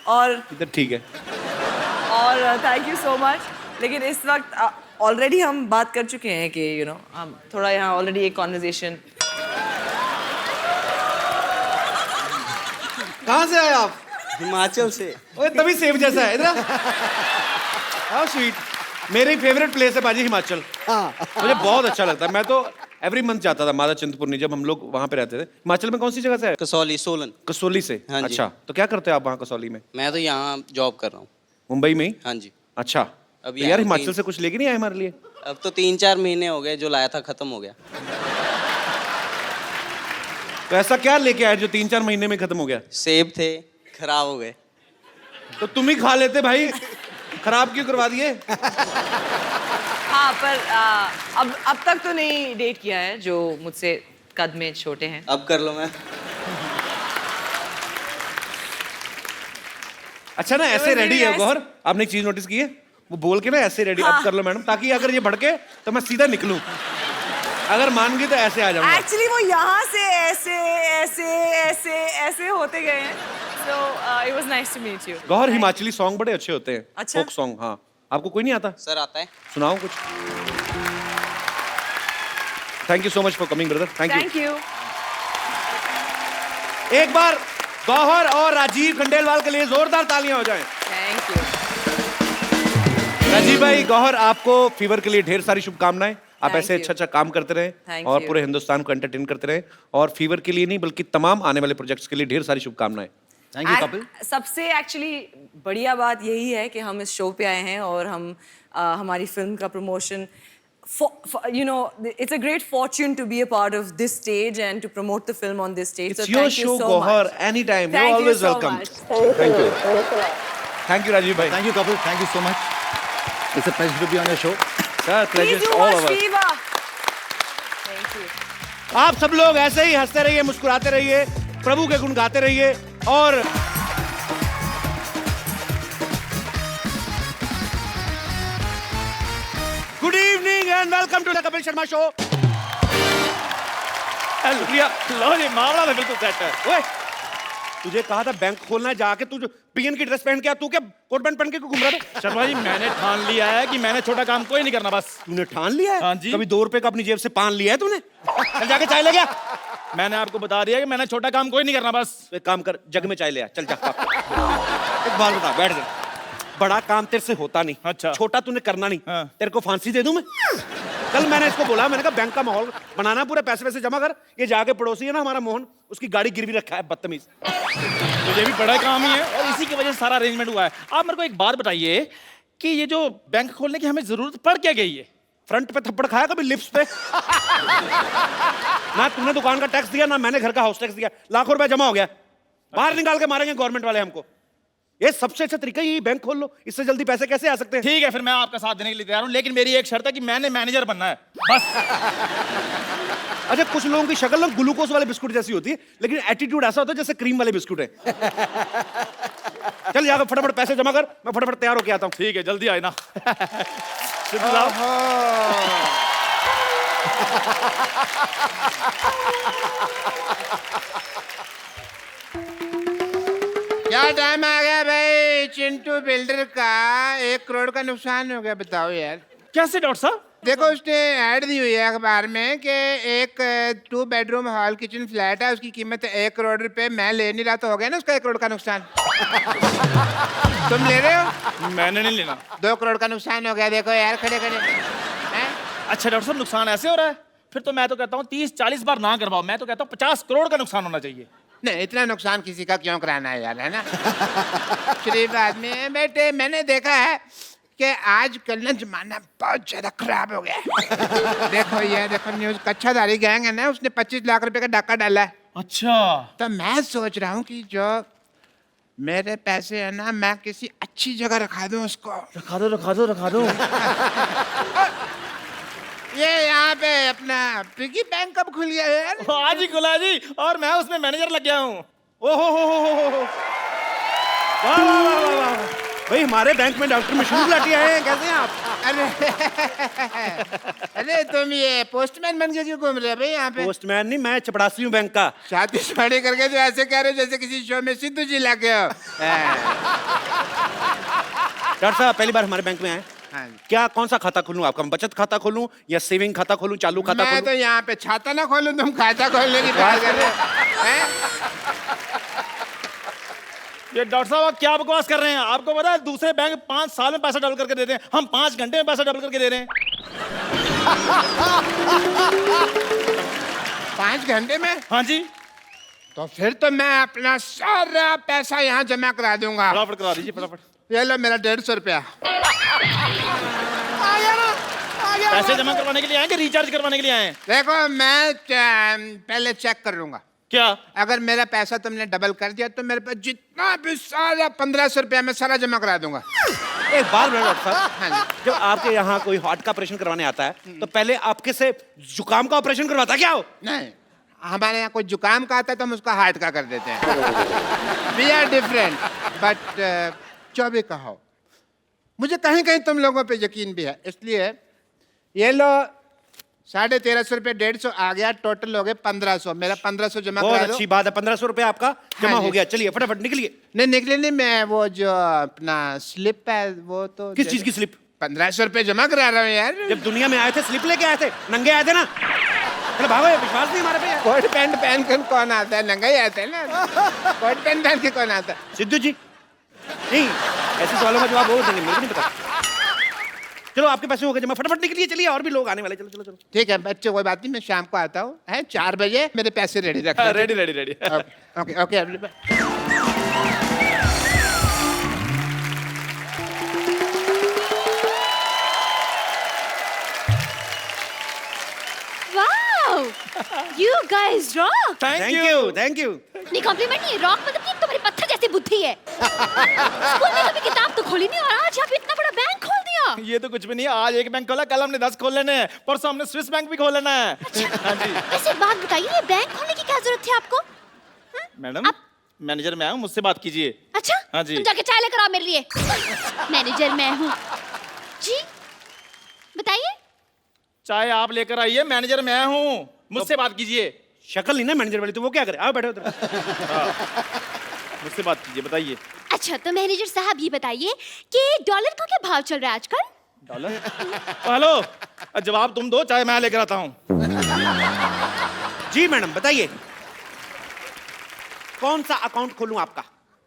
और इधर ठीक है। Thank you so much. लेकिन इस वक्त ऑलरेडी हम बात कर चुके हैं कि हम थोड़ा यहाँ ऑलरेडी एक कॉन्वर्जेशन। कहाँ से आए आप? हिमाचल से। ओए तभी सेब जैसा है। इधर हाउ स्वीट। मेरी फेवरेट प्लेस है बाजी हिमाचल। मुझे बहुत अच्छा लगता है। मैं तो एवरी मंथ जाता था माता चिंतपूर्णी, जब हम लोग वहाँ पे रहते थे। हिमाचल में कौन सी जगह से है? कसौली, सोलन। कसौली से? हाँ जी। अच्छा, तो क्या करते हो आप वहाँ कसौली में? मैं तो यहाँ जॉब कर रहा हूँ। मुंबई में ही? हाँ जी। अच्छा, अभी तो यार यहाँ हिमाचल तीन- से कुछ लेके नहीं आए हमारे लिए? अब तो 3-4 महीने हो गए, जो लाया था खत्म हो गया। तो ऐसा क्या लेके आए जो 3-4 महीने में खत्म हो गया? सेब थे, खराब हो गए। तो तुम ही खा लेते भाई, खराब क्यों करवा दिए? हाँ, पर अब तक तो नहीं डेट किया है जो मुझसे कद में छोटे हैं। अब कर लो मैम। अच्छा ना, ऐसे was रेडी really है nice. गौर? आपने एक चीज नोटिस की है? वो बोल के ना ऐसे रेडी, अब कर लो मैडम, ताकि अगर ये भड़के तो मैं सीधा निकलूं। अगर मान गई तो ऐसे आ जाऊंगा। एक्चुअली वो यहाँ से ऐसे ऐसे ऐसे ऐसे होते गए हैं। So it was nice to meet you. Gauhar, Himachali song बड़े अच्छे होते हैं। अच्छा? Folk song. हाँ, आपको कोई नहीं आता? सर आता है। सुनाओ कुछ। Thank you so much for coming brother. Thank thank you. You. एक बार गौहर और राजीव खंडेलवाल के लिए जोरदार तालियां हो जाएं। Thank you. राजीव भाई, गौहर, आपको फीवर के लिए ढेर सारी शुभकामनाएं। आप Thank ऐसे you. अच्छा अच्छा काम करते रहें Thank और you. पूरे हिंदुस्तान को एंटरटेन करते रहें। और फीवर के लिए नहीं बल्कि तमाम आने वाले प्रोजेक्ट्स के लिए ढेर सारी शुभकामनाएं। Thank you Kapil. सबसे एक्चुअली बढ़िया बात यही है कि हम इस शो पे आए हैं और हम हमारी फिल्म का promotion you know, it's a great fortune to be a part of this stage and to promote the film on this stage. It's so your thank show, you so Gohar. much. Anytime. Thank You're you always so welcome. much. Thank you, Rajiv bhai. Thank you, Kapil. Thank you so much. It's a pleasure to be on your show. Sir, pleasure Please is do all watch of us. Fever. Thank you. आप सब लोग ऐसे ही हंसते रहिए, मुस्कुराते रहिए, प्रभु के गुण गाते रहिए और good evening and welcome to the Kapil Sharma show. शुक्रिया। लो जी, मामला तो बिल्कुल सेट है। ओए, तुझे कहा था बैंक खोलना है, जाके तू पीएन की ड्रेस पहन के आ, तू क्या कोट पैंट पहन के घूम रहा था? शर्मा जी, मैंने ठान लिया है कि मैंने छोटा काम कोई नहीं करना। बस तूने ठान लिया है? हाँ जी। कभी 2 रुपए का अपनी जेब से पान लिया है तूने? चल जाके चाय ले गया। मैंने आपको बता दिया कि मैंने छोटा काम कोई नहीं करना। बस तो एक काम कर, जग में चाय ले आ, चल जा। एक बात बता, बैठ जा। बड़ा काम तेरे से होता नहीं। अच्छा। छोटा तूने करना नहीं। हाँ। तेरे को फांसी दे दूं मैं? कल मैंने इसको बोला, मैंने कहा बैंक का माहौल बनाना, पूरे पैसे वैसे जमा कर। ये जाके पड़ोसी है ना हमारा मोहन, उसकी गाड़ी गिरवी रखा है, बदतमीज। मुझे भी बड़ा काम ही है और इसी की वजह से सारा अरेंजमेंट हुआ है। आप मेरे को एक बात बताइए कि ये जो बैंक खोलने की हमें जरूरत पड़ क्या गई है? फ्रंट पे थप्पड़ खाया कभी लिप्स पे? ना तूने दुकान का टैक्स दिया, ना मैंने घर का हाउस टैक्स दिया। लाखों रुपए जमा हो गया, बाहर निकाल के मारेंगे गवर्नमेंट वाले हमको। ये सबसे अच्छा तरीका यही, बैंक खोल लो। इससे जल्दी पैसे कैसे आ सकते हैं? ठीक है, फिर मैं आपका साथ देने के लिए तैयार हूँ, लेकिन मेरी एक शर्त है कि मैंने मैनेजर बनना है। बस। अच्छा, कुछ लोगों की शक्ल ना ग्लूकोज वाले बिस्कुट जैसी होती है, लेकिन एटीट्यूड ऐसा होता है जैसे क्रीम वाले बिस्कुट है। चल जाकर फटाफट पैसे जमा कर, मैं फटाफट तैयार होके आता हूँ। ठीक है, जल्दी आए ना। सिद्धू साहब। क्या टाइम आ गया भाई चिंटू बिल्डर का? 1 करोड़ का नुकसान हो गया, बताओ यार। कैसे डॉक्टर साहब? देखो, उसने ऐड दी हुई है अखबार में कि एक 2 बेडरूम हॉल किचन फ्लैट है, उसकी कीमत 1 करोड़ रुपए। मैं ले नहीं रहा, तो हो गया ना उसका 1 करोड़ का नुकसान। तुम ले रहे हो? मैंने नहीं लेना। 2 करोड़ का नुकसान हो गया, देखो यार, खड़े खड़े हैं? अच्छा डॉक्टर साहब, नुकसान ऐसे हो रहा है? फिर तो मैं तो कहता हूँ 30-40 बार ना करवाओ। मैं तो कहता हूँ 50 करोड़ का नुकसान होना चाहिए। नहीं, इतना नुकसान किसी का क्यों कराना है यार, है ना? शरीफ आदमी है बेटे। मैंने देखा है कि आजकल ना जमाना बहुत ज्यादा खराब हो गया है। देखो ये देखो न्यूज, कच्छाधारी गैंग है ना, उसने 25 लाख रुपए का डाका डाला है। अच्छा। तो मैं सोच रहा हूँ कि जो मेरे पैसे है ना, मैं किसी अच्छी जगह रखा दूं उसको। रखा दो, रखा दो, रखा दो। ये यहाँ पे अपना पिगी बैंक कब खुल गया यार? आज ही खुला जी, और मैं उसमें मैनेजर लग गया हूँ। ओहो हो। वाह वाह वाह वाह वाह। भाई, हमारे बैंक में डॉक्टर मशहूर लाठी आए हैं, कैसे हैं आप? अरे तुम ये पोस्टमैन बन के क्यों घूम रहे हो भाई यहाँ पे? पोस्टमैन नहीं, मैं चपड़ासी हूँ बैंक का। शादी शादी करके तो ऐसे कह रहे हो जैसे किसी शो में सिद्धू जी लगे हो। डॉक्टर साहब, पहली बार हमारे बैंक में आए। हाँ। क्या, कौन सा खाता खोलूं आपका? बचत खाता खोलूं या सेविंग खाता खोलूं, चालू खाता मैं खोलूं? तो यहाँ पे छाता ना खोलूं, तुम खाता खोलने की बात कर रहे हो, हैं? ये डॉक्टर साहब, आप क्या बकवास कर रहे हैं? आपको पता है दूसरे बैंक 5 साल में पैसा डबल करके देते हैं, हम 5 घंटे में पैसा डबल करके दे रहे हैं। 5 घंटे में? हाँ जी। तो फिर तो मैं अपना सारा पैसा यहाँ जमा करा दूंगा। फटाफट करा दीजिए, फटाफट। ये लो मेरा 150 रुपया। पैसे जमा करवाने के लिए आए कि रिचार्ज करवाने के लिए आए हैं? देखो, मैं पहले चेक कर लूंगा। क्या? अगर मेरा पैसा तुमने डबल कर दिया तो मेरे पास जितना भी सारा 1500 रुपया मैं सारा जमा करा दूंगा। एक बात बोलो डॉक्टर साहब, हाँ जी। जब आपके यहाँ कोई हार्ट का ऑपरेशन करवाने आता है, तो पहले आपके से जुकाम का ऑपरेशन करवाता क्या हो? नहीं, हमारे यहाँ कोई जुकाम का आता है तो हम उसका हार्ट का कर देते हैं। वी आर डिफरेंट, बट जो भी कहो, मुझे कहीं कहीं तुम लोगों पे यकीन भी है, इसलिए ये लो 1350 रुपये, 150 आ गया, टोटल हो गए 1500। मेरा 1500 जमा बहुत करा दो। अच्छी बात है, 1500 रुपए आपका जमा हाँ हो जी। गया। चलिए फटाफट निकलिए। नहीं निकले नहीं, मैं वो जो अपना स्लिप है वो तो किस चीज की स्लिप? 1500 रुपये जमा करा रहा हूँ यार। जब दुनिया में आए थे स्लिप लेके आए थे, नंगे आए थे ना? चलो भागो, विश्वास नहीं हमारे पे यार। कोट पैंट पहन कर कौन आता है? नंगा ही आता है ना। कोट पैंट पहन के कौन आता है? सिद्धू जी, नहीं, ऐसे सवालों का जवाब वो देंगे, मेरे को नहीं पता। चलो आपके पैसे हो गए जमा, फटाफट निकलिए। चलिए, और भी लोग आने वाले, चलो चलो चलो। ठीक है बच्चे, कोई बात नहीं, मैं शाम को आता हूँ, है 4 बजे मेरे पैसे रेडी रखना। Ready ready ready. Okay okay everybody. Nice rock. Thank you thank you. नहीं कॉम्प्लीमेंट नहीं, रॉक मतलब कि तुम्हारी पत्थर जैसी बुद्धि है। स्कूल में कभी किताब तो खोली नहीं और आज आप इतना बड़ा बैंक खोल दिया। ये तो कुछ भी नहीं है, आज एक बैंक खोला, कल हमने 10 खोल लेने हैं, परसों हमने स्विस बैंक भी खोल लेना है। हाँ जी। वैसे एक बात बताइए, ये बैंक खोलने की क्या जरूरत थी आपको? मैडम मैनेजर मैं हूँ, मुझसे बात कीजिए। अच्छा हाँ जी। तुम जाके चाय लेकर आओ मेरे लिए। मैनेजर मैं हूँ जी, बताइए। चाय आप लेकर आइए, मैनेजर मैं हूँ, मुझसे बात कीजिए। शक्ल नहीं ना मैनेजर वाली, तो वो क्या करे? आओ बैठो उधर। मुझसे बात कीजिए, बताइए। अच्छा तो मैनेजर साहब ये बताइए कि डॉलर का क्या भाव चल रहा है आजकल? डॉलर? हेलो, जवाब तुम दो, चाय मैं लेकर आता हूँ। जी मैडम बताइए, कौन सा अकाउंट खोलूं आपका?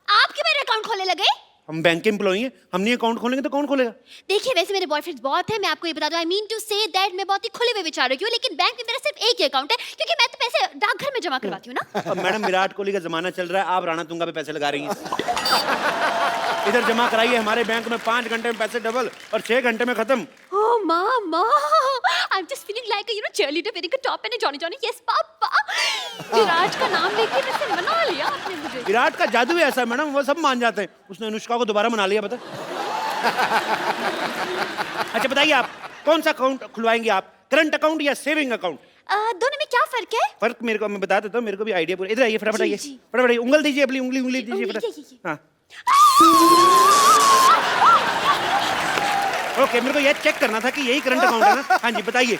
आप क्यों मेरे अकाउंट खोलने लगे? हम बैंक के एम्प्लॉई हैं, हम नहीं अकाउंट खोलेंगे तो कौन खोलेगा? देखिए वैसे मेरे बॉयफ्रेंड्स बहुत हैं, मैं आपको ये बता दूं, I mean to say that मैं बहुत ही खुले हुए विचारों की हूँ, लेकिन बैंक में मेरा सिर्फ एक ही अकाउंट है क्योंकि मैं तो पैसे डाकघर में जमा करवाती हूँ ना। अब मैडम विराट कोहली का जमाना चल रहा है, आप राणा तुंगा पे पैसे लगा रही हैं। इधर जमा कराइए, हमारे बैंक में 5 घंटे में पैसे डबल और 6 घंटे में खत्म। Oh mama, I'm just feeling like a cheerleader wearing a top and a Johnny Johnny. Yes पापा। विराट का नाम लेके वैसे मना लिया आपने मुझे। विराट का जादू ही ऐसा है मैडम, वो सब मान जाते हैं। उसने अनुष्का को दोबारा मना लिया, बता। अच्छा बताइए, आप कौन सा अकाउंट खुलवाएंगे आप, करंट अकाउंट या सेविंग अकाउंट? दोनों में क्या फर्क है? फर्क मेरे को मैं बता देता हूँ, मेरे को भी आइडिया पूरा। इधर आइए, फटाफट जी, आइए, जी। फटाफट आइए। उंगल दीजिए, अपनी उंगली दीजिए उंगली, फटाफट। ये। हाँ ओके, मेरे को ये चेक करना था कि यही करंट अकाउंट है ना। हाँ जी बताइए,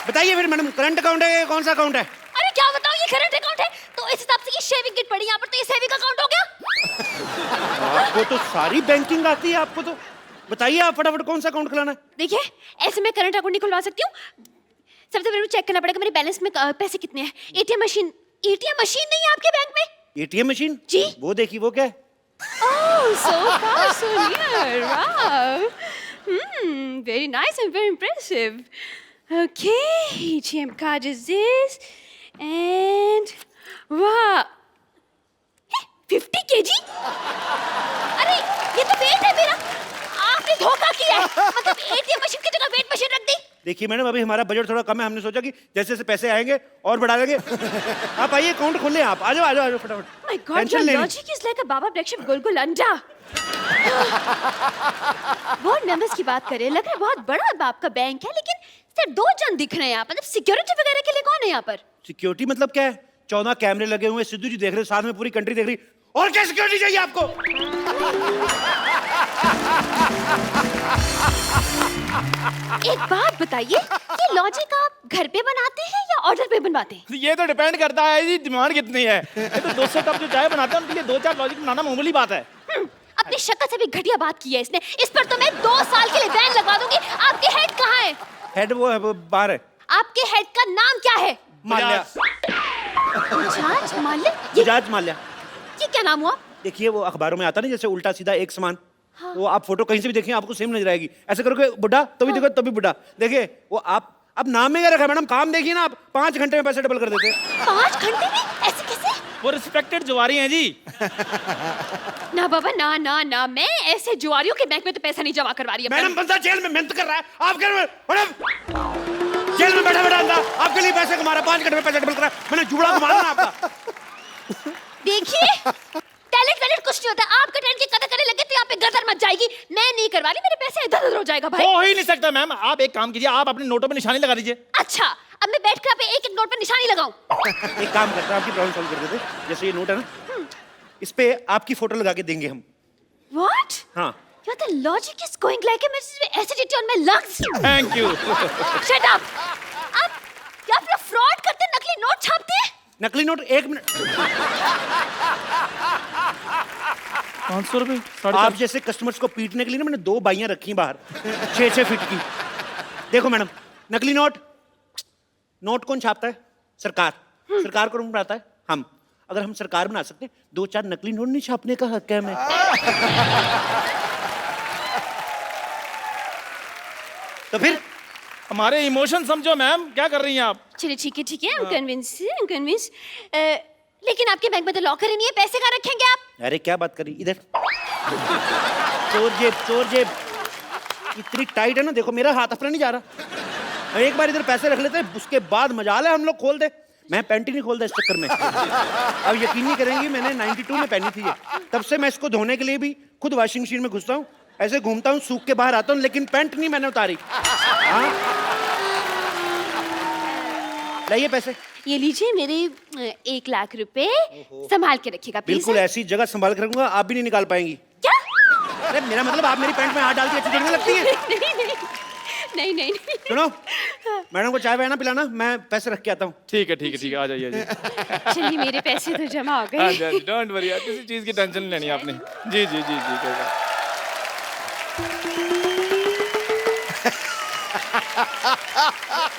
बताइए फिर मैडम, करंट अकाउंट है कौन सा अकाउंट है? अरे क्या बताऊं, ये करंट अकाउंट है तो इस हिसाब से ये शेविंग किट पड़ी यहाँ पर, तो ये सेविंग अकाउंट हो गया। आपको तो सारी बैंकिंग आती है, आपको तो। बताइए आप फटाफट, कौन सा अकाउंट खुलाना है? देखिए ऐसे मैं करंट अकाउंट नहीं खुलवा सकती हूँ, सबसे पहले चेक करना पड़ेगा मेरे बैलेंस में पैसे कितने हैं। एटीएम मशीन नहीं है आपके बैंक में? एटीएम मशीन जी। वो देखिए, वो क्या है? Oh, so far, so near. Wow. Very nice and very impressive. Okay, ATM card is this. And wow. Hey, 50 kg? अरे ये तो वेट है मेरा। आपने धोखा किया है। मतलब ATM मशीन की जगह वेट मशीन रख दी। देखिए मैडम, अभी हमारा बजट थोड़ा कम है, हमने सोचा कि जैसे जैसे पैसे आएंगे और बढ़ा देंगे। आप आइए, अकाउंट खोल लें आप। आ जाओ फटाफट। My God, your logic is like a Baba breakfast गुलगुल अंडा। बोर्ड मेंबर्स की बात करें, लग रहा है बहुत बड़ा बाप का बैंक है, लेकिन सिर्फ 2 जन दिख रहे हैं यहाँ पर। मतलब सिक्योरिटी वगैरह के लिए कौन है यहाँ पर? सिक्योरिटी मतलब क्या है? 14 कैमरे लगे हुए, सिद्धू जी देख रहे, साथ में पूरी कंट्री देख रही। और क्या सिक्योरिटी चाहिए आपको? एक बात बताइए, ये लॉजिक आप घर पे बनाते हैं या ऑर्डर पे बनवाते हैं? ये तो डिपेंड करता है जी, डिमांड कितनी है। ये तो 200 कप जो चाय बनाते हैं उनके लिए 2-4 लॉजिक बनाना मामूली बात है। अपनी शक्ल से भी घटिया बात की है इसने। इस पर तो मैं 2 साल के लिए बैन लगवा दूंगी। आपके हेड कहाँ है? हेड वो है, वो बाहर है। आपके हेड का नाम क्या है? माल्या। बजाज माल्या? बजाज माल्या। ये क्या नाम हुआ? देखिए वो अखबारों में आता ना, जैसे उल्टा सीधा एक समान। हाँ। वो आप फोटो कहीं से भी देखें आपको सेम नजर आएगी। ऐसे करोगे बुढ़ा तो भी देखो तभी बुढ़ा। देखिए वो आप, अब नाम में क्या रखा है मैडम? काम देखिए ना आप, 5 घंटे में पैसे डबल कर देते हैं। 5 घंटे में? ऐसे कैसे? वो रिस्पेक्टेड जुआरी हैं जी। ना बाबा ना ना ना, मैं ऐसे जुआरियों के बैंक में तो पैसा नहीं जमा करवा रही है। मैडम बंदा जेल में मेहनत कर रहा है, आप कह रहे हो मैडम जेल में बैठा अंदर आपके लिए पैसे कमा रहा है, 5 घंटे में पैसे डबल कर रहा है। मैंने जुबड़ा को मारना आपका। देखिए टैलेंट कुछ नहीं होता। आपका टैलेंट की कदर करने लगे तो यहाँ पे गदर मच जाएगी। मैं नहीं करवा रही, मेरे पैसे इधर-उधर हो जाएगा भाई। हो ही नहीं सकता मैम। आप एक काम कीजिए, आप अपने नोटों पे निशानी लगा दीजिए। अच्छा, अब मैं बैठकर पे एक-एक नोट पे निशानी लगाऊं? एक काम करते हैं, आपकी प्रॉब्लम सॉल्व कर देते। जैसे ये नोट है ना, इस पे आपकी फोटो लगा के देंगे हम। What? हाँ। The logic is going like a acidity on my lungs. Thank you. Shut up. आप क्या अपना फ्रॉड करते, नकली नोट छापते हैं? नकली नोट 1 मिनट। 500 रुपए? आप जैसे कस्टमर्स को पीटने के लिए ना मैंने 2 बाइयां रखी बाहर 6-6 फीट की। देखो मैडम, नकली नोट कौन छापता है? सरकार। सरकार कौन बनाता है? हम। अगर हम सरकार बना सकते हैं, 2-4 नकली नोट नहीं छापने का हक है हमें। तो फिर हमारे इमोशन समझो मैम, क्या कर रही हैं आप? चलिए ठीक है, I'm convinced. लेकिन आपके बैंक में तो लॉकर ही नहीं है, पैसे कहाँ रखेंगे आप? अरे क्या बात करी, इधर। चोर जेब। इतनी टाइट है ना, देखो मेरा हाथ अपना नहीं जा रहा। एक बार इधर पैसे रख लेते हैं, उसके बाद मजा ले हम लोग खोल दे। मैं पैंट ही नहीं खोलता इस चक्कर में। अब यकीन नहीं करेंगी, मैंने 92 में पहनी थी ये, तब से मैं इसको धोने के लिए भी खुद वॉशिंग मशीन में घुसता हूँ, ऐसे घूमता हूँ, सूख के बाहर आता हूँ, लेकिन पैंट नहीं मैंने उतारी। हाँ? लाइए पैसे। ये लीजिए मेरे 1 लाख रुपए, संभाल के रखिएगा प्लीज। बिल्कुल ऐसी जगह संभाल के रखूंगा, आप भी नहीं निकाल पाएंगी। क्या? अरे मेरा मतलब आप मेरी पैंट में हाथ डालती अच्छी देखने लगती है। नहीं। सुनो, मैडम को चाय वाय ना पिलाना, मैं पैसे रख के आता हूँ। ठीक है आ जाइए। चलिए मेरे पैसे तो जमा हो हाँ गए। जी, डोंट वरी, किसी चीज की टेंशन नहीं लेनी आपने। जी कोई बात।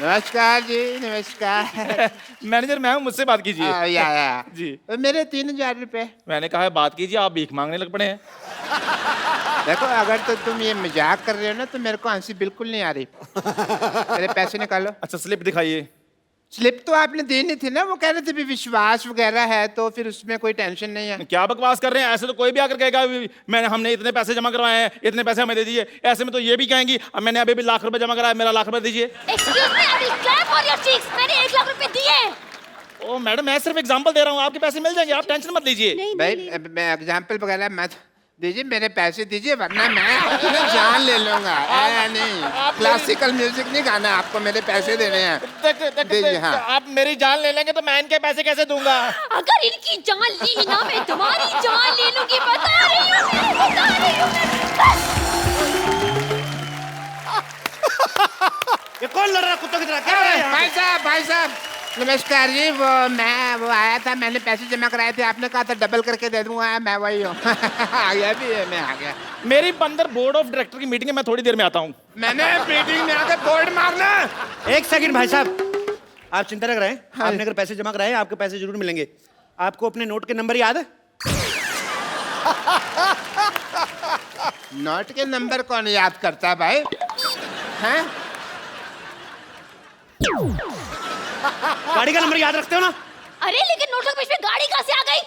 नमस्कार जी, नमस्कार। मैनेजर मैं हूँ, मुझसे बात कीजिए। या जी। मेरे 3000 रुपए। मैंने कहा है बात कीजिए, आप भीख मांगने लग पड़े हैं। देखो, अगर तो तुम ये मजाक कर रहे हो ना, तो मेरे को हंसी बिल्कुल नहीं आ रही। मेरे पैसे निकालो। अच्छा स्लिप दिखाइए। स्लिप तो आपने दी नहीं थी ना, वो कह रहे थे भी विश्वास वगैरह है, तो फिर उसमें कोई टेंशन नहीं है। क्या बकवास कर रहे हैं, ऐसे तो कोई भी आकर कहेगा हमने इतने पैसे जमा करवाए हैं, इतने पैसे हमें दे दीजिए। ऐसे में तो ये भी कहेंगी अब मैंने अभी भी लाख रुपए जमा कराया, मेरा लाख रुपए दीजिए। Excuse me, I will clap for your cheeks. मैंने 1 लाख रुपए दिए। ओ मैडम, मैं सिर्फ एग्जांपल दे रहा हूँ, आपके पैसे मिल जाएंगे, आप टेंशन मत लीजिए। नहीं, भाई मैं एग्जाम्पल वगैरह मत दीजिए, मेरे पैसे दीजिए, वरना मैं अपनी जान ले लूंगा। नहीं, क्लासिकल म्यूजिक नहीं गाना आपको, मेरे पैसे देने हैं। दीजिए। हाँ, आप मेरी जान ले लेंगे तो मैं इनके पैसे कैसे दूंगा? अगर इनकी जान ली ना, मैं तुम्हारी जान ले लूंगी। बता रही हूँ ये कौन लड़ रहा है कुत्तों की तरह? क्या हो रहा है यहाँ पे? भाई साहब नमस्कार जी। वो आया था, मैंने पैसे जमा कराए थे, आपने कहा था डबल करके दे दूंगा, मैं वही हूँ। आ गया भी है, मैं आ गया। मेरी अंदर बोर्ड ऑफ डायरेक्टर की मीटिंग है, मैं थोड़ी देर में आता हूँ। मैंने मीटिंग में आकर बोर्ड मारना। एक सेकंड भाई साहब, आप चिंता न करें। आपने अगर पैसे जमा कराए, आपके पैसे जरूर मिलेंगे। आपको अपने नोट के नंबर याद है? नोट के नंबर कौन याद करता भाई? हैं? गाड़ी का नंबर याद रखते हो ना? अरे लेकिन नोटों के बीच में गाड़ी कहाँ से आ गई?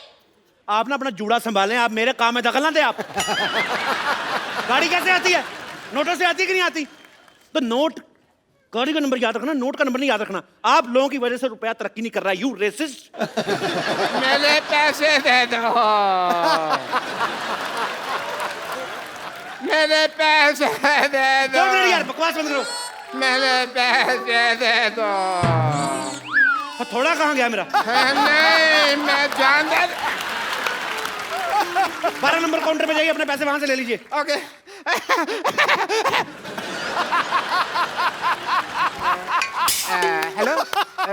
आप ना अपना जूड़ा संभालें, आप मेरे काम में दखल ना दे आप। गाड़ी कैसे आती है? नोटों से आती है कि नहीं आती? तो नोट, गाड़ी का नंबर याद रखना, नोट का नंबर नहीं याद रखना। आप लोगों की वजह से रुपया तरक्की नहीं कर रहा है, यू रेसिस्ट। मेरे पैसे दे दो। मेरे पैसे दे दो। यार बकवास बंद करो। मेरे पैसे दे दो। थोड़ा कहाँ गया मेरा? नहीं, मैं जान दे। 12 नंबर काउंटर पे जाइए, अपने पैसे वहां से ले लीजिए। ओके। हेलो,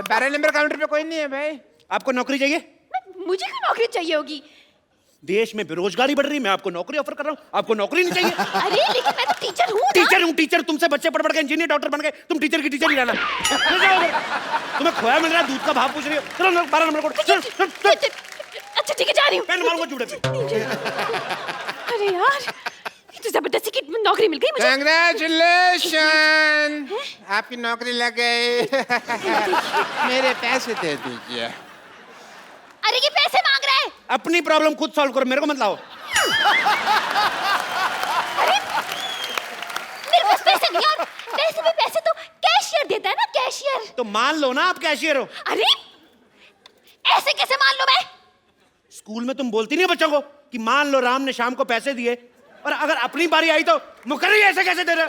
12 नंबर काउंटर पे कोई नहीं है भाई। आपको नौकरी चाहिए? मुझे क्यों नौकरी चाहिए होगी? देश में बेरोजगारी बढ़ रही है, मैं आपको नौकरी ऑफर कर रहा हूँ, आपको नौकरी नहीं चाहिए? अरे लेकिन मैं तो टीचर हूँ ना। टीचर हूँ, टीचर। तुमसे बच्चे पढ़ पढ़ के इंजीनियर डॉक्टर बन गए, तुम टीचर की टीचर ही रहना। तुम्हें खोया मिल रहा है, दूध का भाव पूछ रही हो। चलो 12 नंबर कोड। अच्छा ठीक है, जा रही हूँ। पेन मारूंगा जूड़े पे। अरे यार, ये तो जबरदस्ती की नौकरी मिल गई मुझे। कांग्रेचुलेशन, आपकी नौकरी लग गई। मेरे पैसे दे दीजिए। अरे ये पैसे मांग रहा है। अपनी प्रॉब्लम खुद सॉल्व करो, मेरे को मत लाओ। अरे मेरे पास पैसे नहीं, और वैसे भी पैसे तो कैशियर देता है ना, कैशियर। तो मान लो ना आप कैशियर हो। अरे ऐसे कैसे मान लो मैं? स्कूल में तुम बोलती नहीं हो बच्चों को कि मान लो राम ने शाम को पैसे दिए, और अगर अपनी बारी आई तो मुकर्री ऐसे कैसे दे रहे?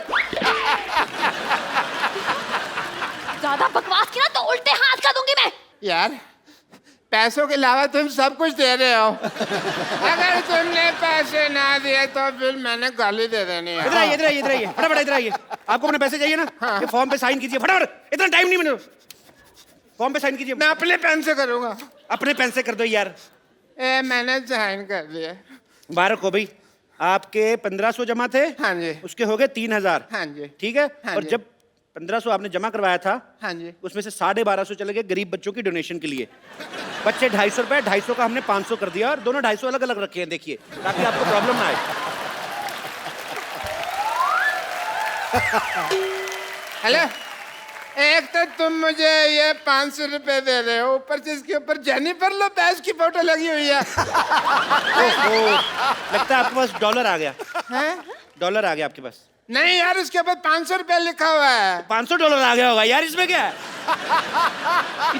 ज्यादा बकवास की ना तो उल्टे हाथ का दूंगी मैं। यार, पैसों के अलावा तुम सब कुछ दे रहे हो। अगर तुमने पैसे ना दिए तो फिर मैंने गाली दे देनी है। इधर आइए, इधर आइए, इधर आइए, फटाफट इधर आइए। आपको अपने पैसे चाहिए ना? ये फॉर्म पे साइन कीजिए फटाफट, इतना टाइम नहीं मैंने। फॉर्म पे साइन कीजिए। मैं अपने पेन से करूंगा। अपने पेन से कर दो यार। मैंने साइन कर दिया। मुबारक हो भाई, आपके 1500 जमा थे। हाँ जी। उसके हो गए 3000। हाँ जी। ठीक है। हाँ और जी। जब 1500 आपने जमा करवाया था, हाँ जी, उसमें से 1250 चले गए गरीब बच्चों की डोनेशन के लिए। बच्चे 250 रुपए, 250 का हमने 500 कर दिया, और दोनों 250 अलग अलग रखे हैं, देखिए, ताकि आपको प्रॉब्लम ना आए। हेलो, एक तो तुम मुझे ये 500 रुपए दे रहे हो, ऊपर से इसके ऊपर जेनिफर लोपेज की फोटो लगी हुई है। ओहो, लगता है आपके पास डॉलर आ गया। हैं? डॉलर आ गया आपके पास। नहीं यार, इसके ऊपर 500 रुपया लिखा हुआ है। $500 आ गया होगा यार, इसमें क्या है?